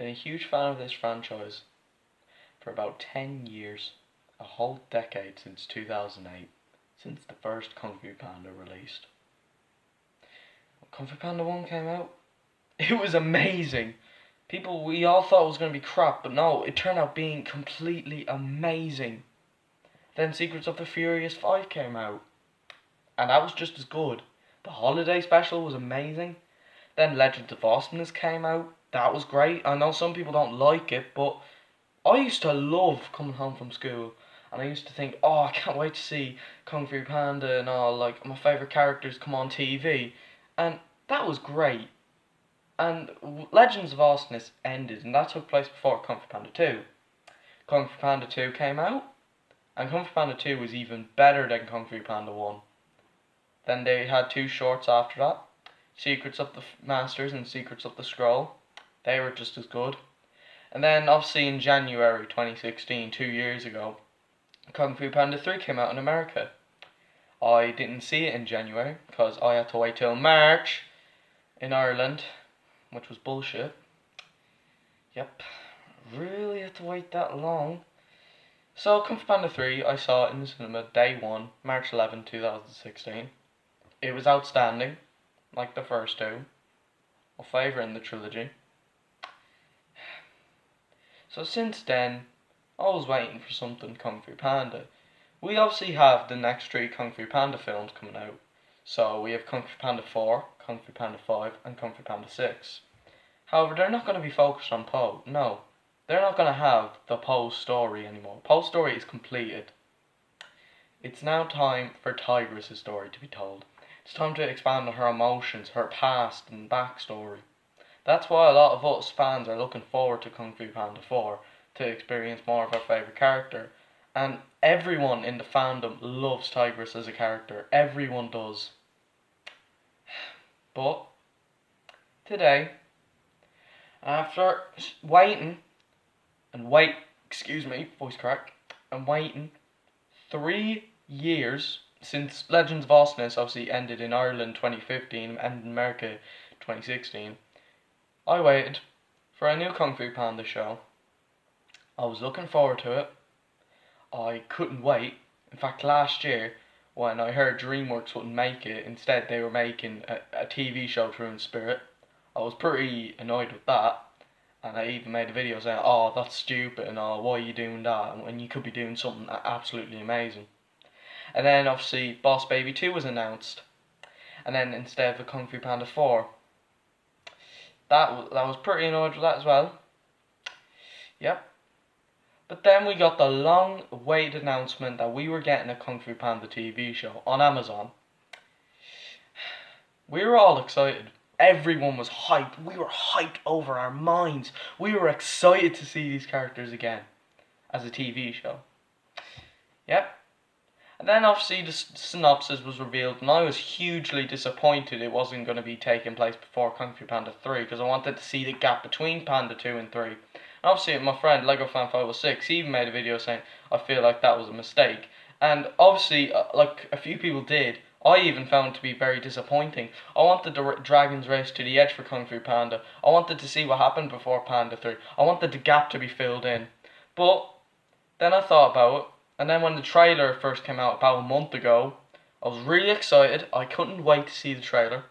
Been a huge fan of this franchise for about 10 years, a whole decade since 2008, since the first Kung Fu Panda released. When Kung Fu Panda 1 came out, it was amazing. We all thought it was going to be crap, but no, it turned out being completely amazing. Then Secrets of the Furious 5 came out, and that was just as good. The holiday special was amazing. Then Legends of Awesomeness came out. That was great. I know some people don't like it, but I used to love coming home from school, and I used to think, oh, I can't wait to see Kung Fu Panda and all, like, my favourite characters come on TV. And that was great. And Legends of Awesomeness ended, and that took place before Kung Fu Panda 2. Kung Fu Panda 2 came out, and Kung Fu Panda 2 was even better than Kung Fu Panda 1. Then they had two shorts after that, Secrets of the Masters and Secrets of the Scroll. They were just as good. And then obviously in January 2016, 2 years ago, Kung Fu Panda 3 came out in America. I didn't see it in January because I had to wait till March in Ireland, which was bullshit. Yep, really had to wait that long. So Kung Fu Panda 3 I saw in the cinema day 1, March 11, 2016. It was outstanding, like the first two. My favourite in the trilogy. So since then, I was waiting for something Kung Fu Panda. We obviously have the next 3 Kung Fu Panda films coming out. So we have Kung Fu Panda 4, Kung Fu Panda 5 and Kung Fu Panda 6. However, they're not going to be focused on Po. No, they're not going to have the Po story anymore. Po's story is completed. It's now time for Tigress's story to be told. It's time to expand on her emotions, her past and backstory. That's why a lot of us fans are looking forward to Kung Fu Panda 4, to experience more of our favourite character. And everyone in the fandom loves Tigress as a character. Everyone does. But today, after waiting 3 years since Legends of Awesomeness obviously ended in Ireland 2015 and in America 2016, I waited for a new Kung Fu Panda show. I was looking forward to it. I couldn't wait. In fact, last year, when I heard DreamWorks wouldn't make it, instead they were making a TV show through in spirit, I was pretty annoyed with that. And I even made a video saying, oh, that's stupid and all, why are you doing that when you could be doing something absolutely amazing. And then obviously Boss Baby 2 was announced. And then instead of a Kung Fu Panda 4. That was pretty annoyed with that as well. Yep. But then we got the long-awaited announcement that we were getting a Kung Fu Panda TV show on Amazon. We were all excited. Everyone was hyped. We were hyped over our minds. We were excited to see these characters again as a TV show. Yep. And then obviously the synopsis was revealed, and I was hugely disappointed it wasn't going to be taking place before Kung Fu Panda 3, because I wanted to see the gap between Panda 2 and 3. And obviously my friend LegoFan506, he even made a video saying, I feel like that was a mistake. And obviously, like a few people did, I even found it to be very disappointing. I wanted the Dragon's Race to the Edge for Kung Fu Panda. I wanted to see what happened before Panda 3. I wanted the gap to be filled in. But then I thought about it, and then when the trailer first came out about a month ago, I was really excited. I couldn't wait to see the trailer.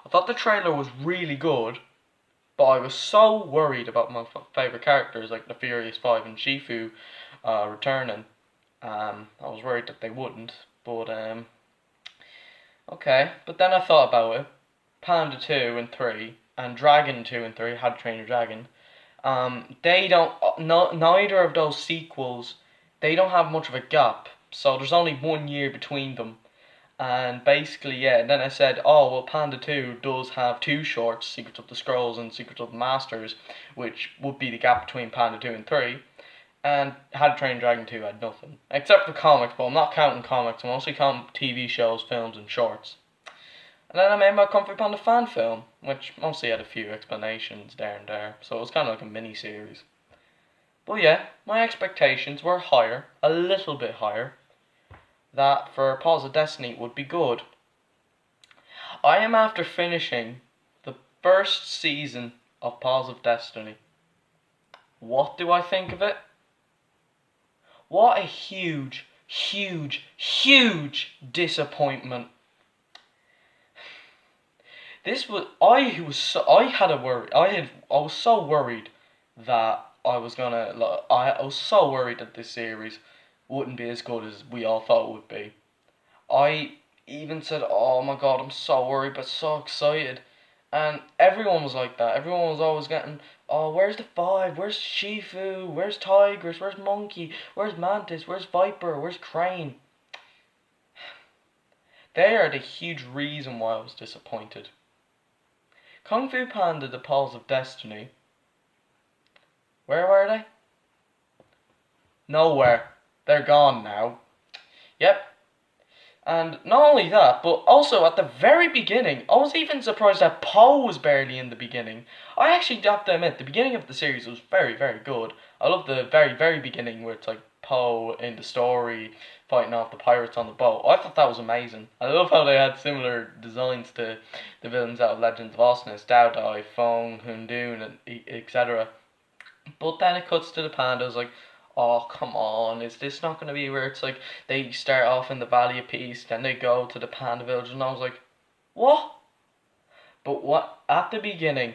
I thought the trailer was really good, but I was so worried about my favourite characters like the Furious 5 and Shifu returning. I was worried that they wouldn't, but okay. But then I thought about it. Panda 2 and 3 and Dragon 2 and 3, How to Train Your Dragon. They don't. Neither of those sequels. They don't have much of a gap, so there's only 1 year between them. And basically, yeah, then I said, oh, well, Panda 2 does have 2 shorts, Secrets of the Scrolls and Secrets of the Masters, which would be the gap between Panda 2 and 3. And How to Train Dragon 2 had nothing. Except for comics, but I'm not counting comics, I'm mostly counting TV shows, films and shorts. And then I made my Kung Fu Panda fan film, which mostly had a few explanations there and there, so it was kind of like a mini-series. But yeah, my expectations were higher, a little bit higher, that for Paws of Destiny would be good. I am after finishing the first season of Paws of Destiny. What do I think of it? What a huge, huge, huge disappointment. I had a worry. I was so worried that I was so worried that this series wouldn't be as good as we all thought it would be. I even said, "Oh my god, I'm so worried but so excited." And everyone was like that. Everyone was always getting, "Oh, where's the five? Where's Shifu? Where's Tigers? Where's Monkey? Where's Mantis? Where's Viper? Where's Crane?" They are the huge reason why I was disappointed. Kung Fu Panda, the Paws of Destiny. Where were they? Nowhere. They're gone now. Yep. And not only that, but also at the very beginning, I was even surprised that Poe was barely in the beginning. I actually have to admit, the beginning of the series was very, very good. I love the very, very beginning where it's like Poe in the story fighting off the pirates on the boat. I thought that was amazing. I love how they had similar designs to the villains out of Legends of Osnus, Dao Dai, Fong, Hundun, and etc. But then it cuts to the pandas like, oh, come on, is this not going to be where it's like they start off in the Valley of Peace, then they go to the Panda Village, and I was like, what? But what at the beginning,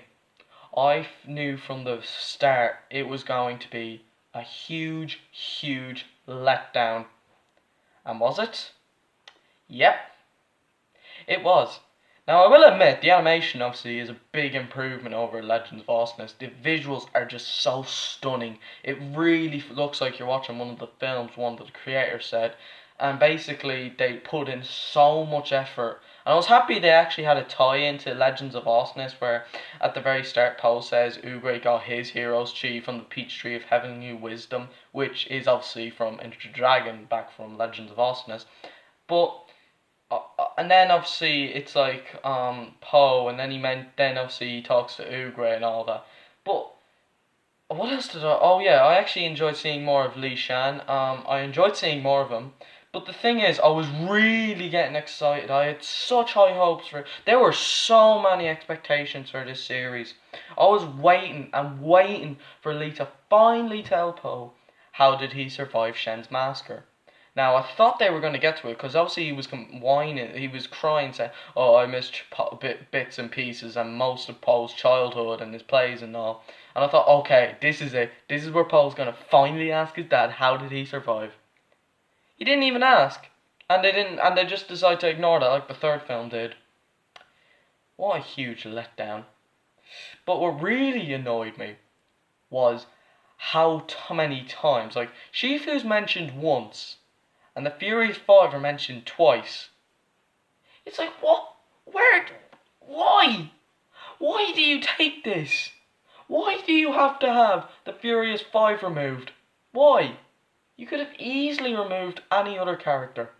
I knew from the start it was going to be a huge, huge letdown. And was it? Yep, it was. Now, I will admit, the animation obviously is a big improvement over Legends of Awesomeness. The visuals are just so stunning. It really looks like you're watching one of the films one that the creator said. And basically, they put in so much effort. And I was happy they actually had a tie-in to Legends of Awesomeness, where at the very start, Poe says Oogway got his hero's chi from the Peach Tree of Heavenly Wisdom, which is obviously from Enter the Dragon, back from Legends of Awesomeness. But and then obviously it's like Poe, and then obviously he talks to Oogway and all that. But what else did I? Oh yeah, I actually enjoyed seeing more of Li Shan. I enjoyed seeing more of him. But the thing is, I was really getting excited. I had such high hopes for it. There were so many expectations for this series. I was waiting and waiting for Li to finally tell Poe how did he survive Shen's massacre. Now, I thought they were going to get to it, because obviously he was whining, he was crying, saying, "Oh, I missed bits and pieces and most of Poe's childhood and his plays and all." And I thought, okay, this is it. This is where Poe's going to finally ask his dad, how did he survive? He didn't even ask. And they just decided to ignore that like the third film did. What a huge letdown. But what really annoyed me was how many times, like, Shifu's mentioned once, and the Furious Five are mentioned twice. It's like, what? Where? Why? Why do you take this? Why do you have to have the Furious Five removed? Why? You could have easily removed any other character.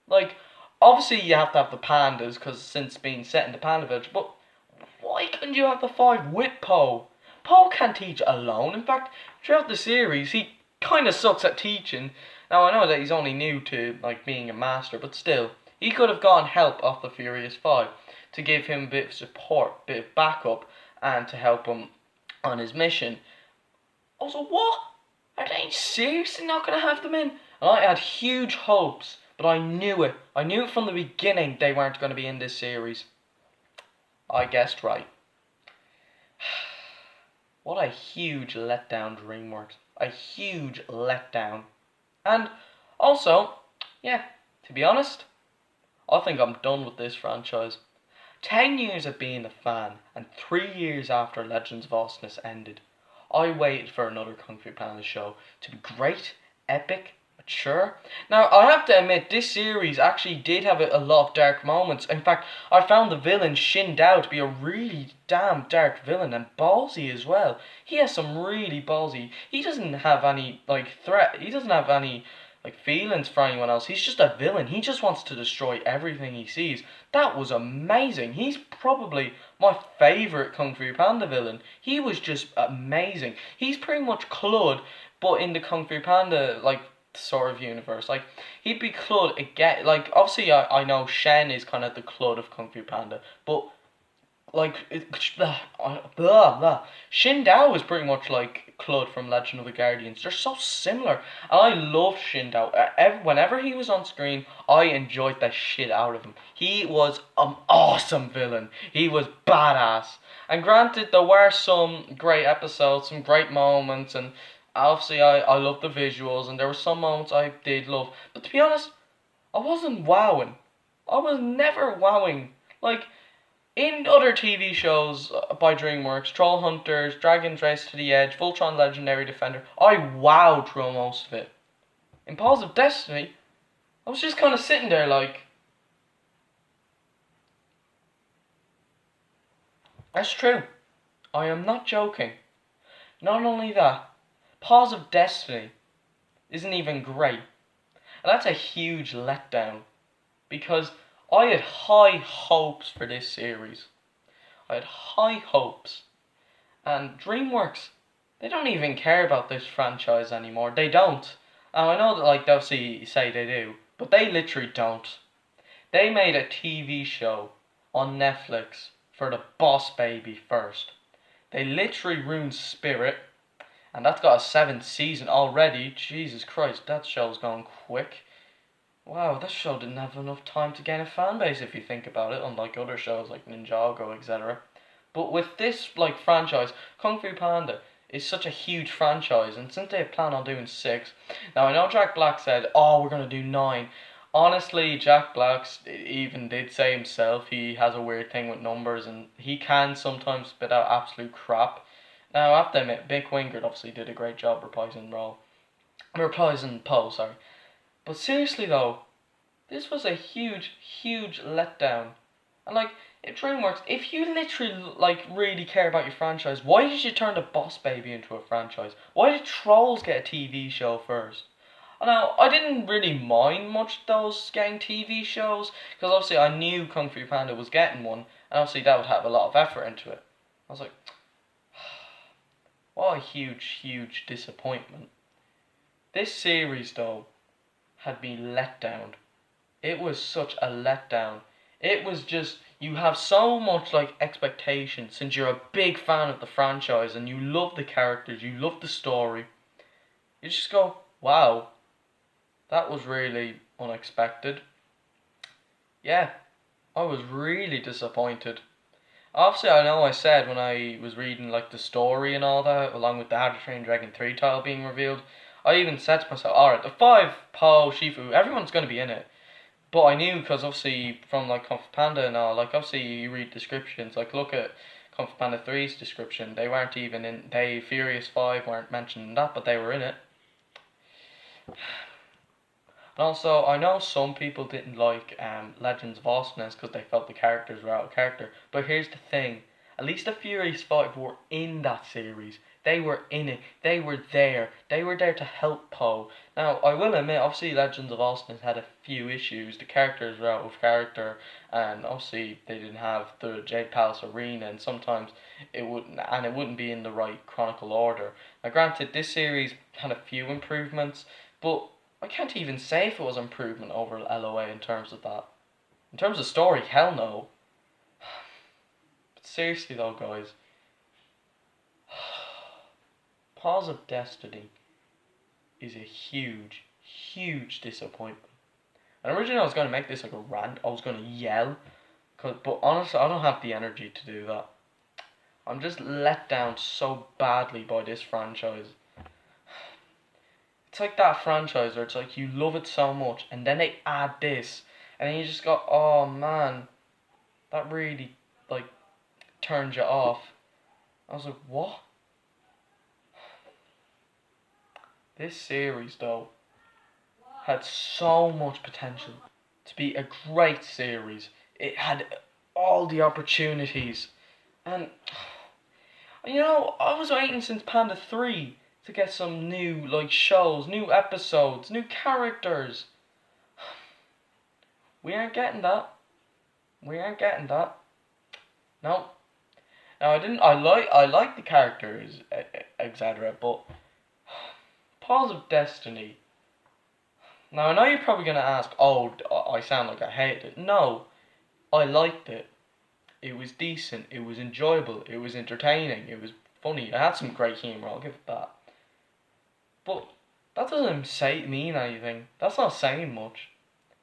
Like, obviously you have to have the pandas, because since being set in the Panda Village, but why couldn't you have the five with Poe? Poe can't teach alone. In fact, throughout the series, he kind of sucks at teaching. Now, I know that he's only new to, like, being a master, but still, he could have gotten help off the Furious Five to give him a bit of support, a bit of backup, and to help him on his mission. Also, what? Are they seriously not going to have them in? And I had huge hopes, but I knew it. I knew it from the beginning they weren't going to be in this series. I guessed right. What a huge letdown, DreamWorks. A huge letdown. And also, yeah, to be honest, I think I'm done with this franchise. 10 years of being a fan, and 3 years after Legends of Awesomeness ended, I waited for another Kung Fu Panda show to be great, epic, mature. Now, I have to admit, this series actually did have a lot of dark moments. In fact, I found the villain Shin Dao to be a really damn dark villain, and ballsy as well. He has some really ballsy. He doesn't have any, like, threat. He doesn't have any, like, feelings for anyone else. He's just a villain. He just wants to destroy everything he sees. That was amazing. He's probably my favourite Kung Fu Panda villain. He was just amazing. He's pretty much Clud, but in the Kung Fu Panda, like, sort of universe. Like, he'd be Clud again. Like, obviously I know Shen is kind of the Clud of Kung Fu Panda, but like Shin Dao is pretty much like Clud from Legend of the Guardians. They're so similar. And I love Shindo. Whenever he was on screen, I enjoyed the shit out of him. He was an awesome villain. He was badass. And granted, there were some great episodes, some great moments, and obviously I love the visuals, and there were some moments I did love. But to be honest, I wasn't wowing. I was never wowing. Like, in other TV shows by DreamWorks, Troll Hunters, Dragon's Race to the Edge, Voltron Legendary Defender, I wowed through most of it. In Paws of Destiny, I was just kind of sitting there like... That's true. I am not joking. Not only that, Paws of Destiny isn't even great. And that's a huge letdown. Because I had high hopes for this series. I had high hopes. And DreamWorks, they don't even care about this franchise anymore. They don't. And I know that like they'll say they do, but they literally don't. They made a TV show on Netflix for the Boss Baby first. They literally ruined Spirit, and that's got a 7th season already. Jesus Christ, that show's going quick. Wow, that show didn't have enough time to gain a fan base if you think about it, unlike other shows like Ninjago, etc. But with this like franchise, Kung Fu Panda is such a huge franchise, and since they plan on doing 6, now I know Jack Black said, "Oh, we're gonna do 9." Honestly, Jack Black even did say himself he has a weird thing with numbers, and he can sometimes spit out absolute crap. Now, I have to admit, Mick Wingert obviously did a great job reprising Poe, sorry. But seriously though, this was a huge, huge letdown. And like, if DreamWorks, if you literally like really care about your franchise, why did you turn the Boss Baby into a franchise? Why did Trolls get a TV show first? Now, I didn't really mind much those getting TV shows, because obviously I knew Kung Fu Panda was getting one, and obviously that would have a lot of effort into it. I was like, what a huge, huge disappointment. This series though had been let down. It was such a letdown. It was just, you have so much like expectation since you're a big fan of the franchise and you love the characters, you love the story. You just go, wow, that was really unexpected. Yeah, I was really disappointed. Obviously, I know I said when I was reading like the story and all that, along with the How to Train Dragon 3 title being revealed, I even said to myself, alright, the 5, Poe, Shifu, everyone's going to be in it. But I knew, because obviously from like Kung Fu Panda and all, like obviously you read descriptions, like look at Kung Fu Panda 3's description, they weren't even in, Furious 5 weren't mentioned in that, but they were in it. And also, I know some people didn't like Legends of Awesomeness because they felt the characters were out of character, but here's the thing, at least the Furious 5 were in that series. They were in it. They were there. They were there to help Poe. Now, I will admit, obviously Legends of Awesomeness had a few issues. The characters were out of character, and obviously they didn't have the Jade Palace Arena, and sometimes it wouldn't be in the right chronicle order. Now, granted, this series had a few improvements, but I can't even say if it was improvement over LOA in terms of that. In terms of story, hell no. But seriously though, guys, Paws of Destiny is a huge, huge disappointment. And originally I was going to make this like a rant. I was going to yell. But honestly, I don't have the energy to do that. I'm just let down so badly by this franchise. It's like that franchise where it's like you love it so much and then they add this. And then you just go, oh man, that really like turns you off. I was like, what? This series, though, had so much potential to be a great series. It had all the opportunities. And, you know, I was waiting since Panda 3 to get some new, like, shows, new episodes, new characters. We aren't getting that. We aren't getting that. No. Now, I like the characters, etc., but Paws of Destiny. Now, I know you're probably going to ask, oh, I sound like I hated it. No, I liked it. It was decent, it was enjoyable, it was entertaining, it was funny. It had some great humour, I'll give it that. But that doesn't mean anything. That's not saying much.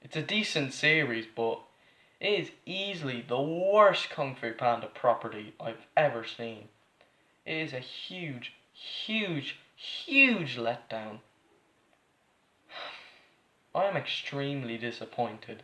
It's a decent series, but it is easily the worst Kung Fu Panda property I've ever seen. It is a huge, huge, huge letdown. I am extremely disappointed.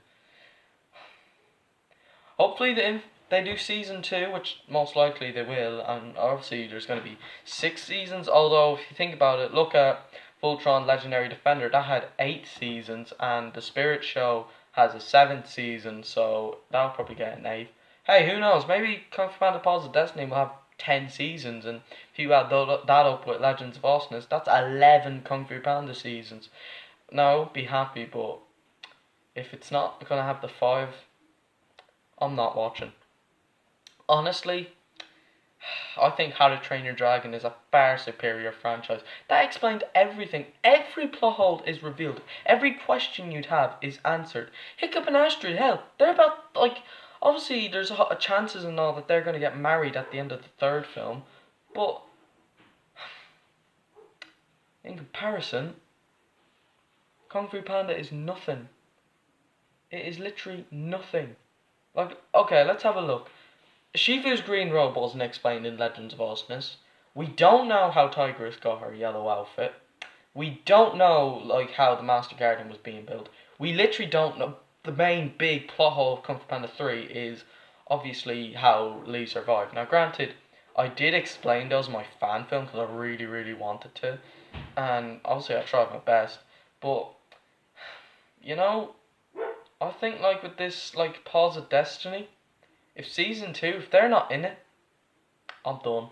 Hopefully they do season 2, which most likely they will, and obviously there's going to be 6 seasons, although if you think about it, look at Voltron Legendary Defender, that had 8 seasons, and the Spirit Show has a 7th season, so that'll probably get an 8th. Hey, who knows, maybe Kung Fu Panda Paws of Destiny will have 10 seasons, and if you add that up with Legends of Awesomeness, that's 11 Kung Fu Panda seasons. Now, be happy, but if it's not going to have the 5, I'm not watching. Honestly, I think How to Train Your Dragon is a far superior franchise. That explained everything. Every plot hole is revealed. Every question you'd have is answered. Hiccup and Astrid, hell, they're about, obviously there's chances and all that they're going to get married at the end of the 3rd film, but in comparison, Kung Fu Panda is nothing. It is literally nothing. Okay, let's have a look. Shifu's green robe wasn't explained in Legends of Awesomeness. We don't know how Tigress got her yellow outfit. We don't know, how the Master Garden was being built. We literally don't know. The main big plot hole of Kung Fu Panda 3 is obviously how Lee survived. Now, granted, I did explain those in my fan film because I really, really wanted to. And obviously I tried my best. But, I think, with this, Paws of Destiny, if season 2, if they're not in it, I'm done.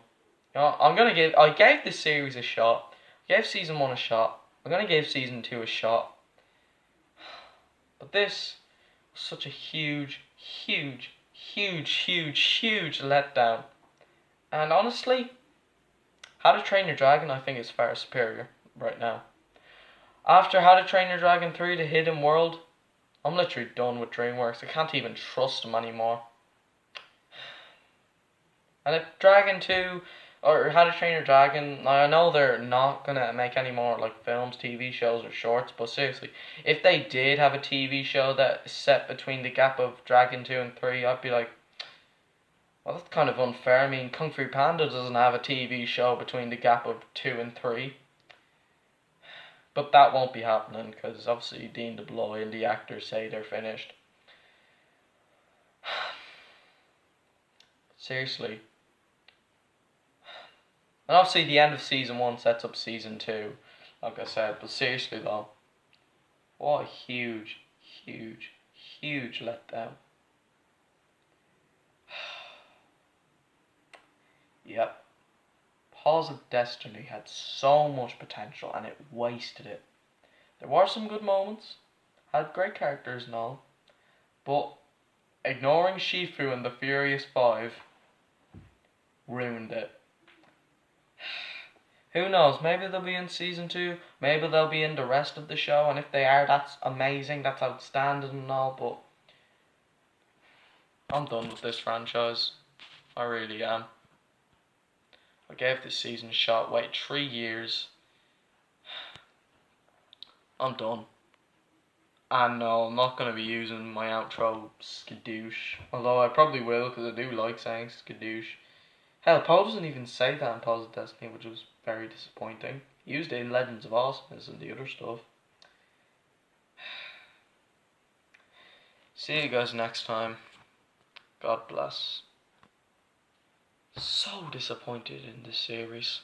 I gave this series a shot. I gave season 1 a shot. I'm gonna give season 2 a shot. But this was such a huge, huge, huge, huge, huge letdown. And honestly, How to Train Your Dragon, I think, is far superior right now. After How to Train Your Dragon 3, The Hidden World, I'm literally done with DreamWorks. I can't even trust them anymore. And if Dragon 2 or How to Train Your Dragon, I know they're not gonna make any more films, TV shows, or shorts, but seriously, if they did have a TV show that is set between the gap of Dragon 2 and 3, I'd be like, well, that's kind of unfair. I mean, Kung Fu Panda doesn't have a TV show between the gap of 2 and 3. But that won't be happening because obviously Dean DeBloy and the actors say they're finished. Seriously. And obviously the end of season 1 sets up season 2, like I said. But seriously though, what a huge, huge, huge letdown. Yep. Paws of Destiny had so much potential and it wasted it. There were some good moments, had great characters and all, but ignoring Shifu and the Furious 5 ruined it. Who knows, maybe they'll be in season 2, maybe they'll be in the rest of the show, and if they are, that's amazing, that's outstanding and all, but I'm done with this franchise. I really am. I gave this season a shot, waited 3 years. I'm done. And no, I'm not going to be using my outro skadoosh. Although I probably will, because I do like saying skadoosh. Hell, Paul doesn't even say that in Paws of Destiny, which was very disappointing. He used it in Legends of Awesomeness and the other stuff. See you guys next time. God bless. So disappointed in this series.